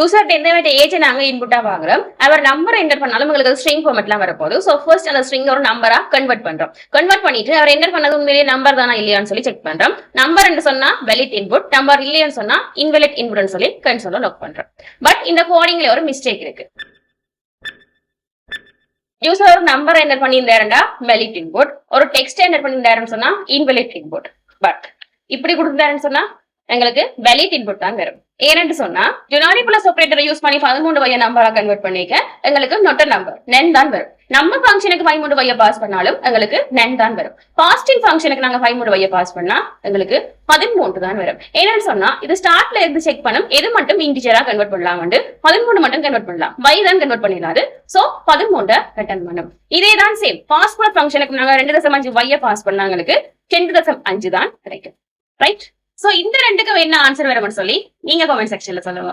User எந்த age நாங்க இன்புட்டா வாங்குறோம். அவர் நம்பர் என்டர் பண்ணாலும் உங்களுக்கு ஸ்ட்ரிங் ஃபார்மேட்லாம் வரப்போகுது. ஸோ ஃபர்ஸ்ட் அந்த ஸ்ட்ரிங் ஒரு நம்பரா கன்வெர்ட் பண்றோம். கன்வெர்ட் பண்ணிட்டு அவர் என்டர் பண்ணது உண்மையிலேயே நம்பர் தானா இல்லையான்னு சொல்லி செக் பண்றோம். நம்பர் என்று சொன்னா வெலிட் இன்புட், நம்பர் இல்லையான்னு சொன்னா இன்வெலிட் இன்புட்னு சொல்லி கன்சோல லாக் பண்றோம். பட் இந்த கோடிங்ல ஒரு மிஸ்டேக் இருக்கு. யூசர் ஒரு நம்பர் என்டர் பண்ணியிருந்தாருன்னா வெலிட் இன்புட், ஒரு டெக்ஸ்ட் என்டர் பண்ணியிருந்தாருன்னு சொன்னா இன்வெலிட் இன்புட். பட் இப்படி கொடுத்தாருன்னு சொன்னா எங்களுக்கு வெலிட் இன்புட் தான் வரும். ஏன்னு சொன்னா யுனாரி பிளஸ் ஆபரேட்டரை யூஸ் பண்ணி 13 வய நம்பரா கன்வெர்ட் பண்ணிக்க எங்களுக்கு நொட்ட நம்பர் நென் தான் வரும். நம்ம ஃபங்க்ஷனுக்கு 13 வய பாஸ் பண்ணாலும் எங்களுக்கு நென் தான் வரும். பாஸ்டிங் ஃபங்க்ஷனுக்கு நாங்க 13 வய பாஸ் பண்ணா எங்களுக்கு 13 தான் வரும். ஏன்னு சொன்னா இது ஸ்டார்ட்ல இருந்து செக் பண்ணும் எது மட்டும் இன்டிஜரா கன்வெர்ட் பண்ணலாம், 13 மட்டும் கன்வெர்ட் பண்ணலாம், y தான் கன்வெர்ட் பண்ணிடாது. சோ 13 ரிட்டர்ன் பண்ணும். இதே தான் சேம் பாஸ்போர்ட் ஃபங்க்ஷனுக்கு நாங்க 2.5 வய பாஸ் பண்ணா எங்களுக்கு 10.5 தான் கிடைக்கும். ரைட்? சோ இந்த ரெண்டுக்கும் என்ன ஆன்சர் வரும்னு சொல்லி நீங்க கமெண்ட் செக்ஷன்ல சொல்லுங்க.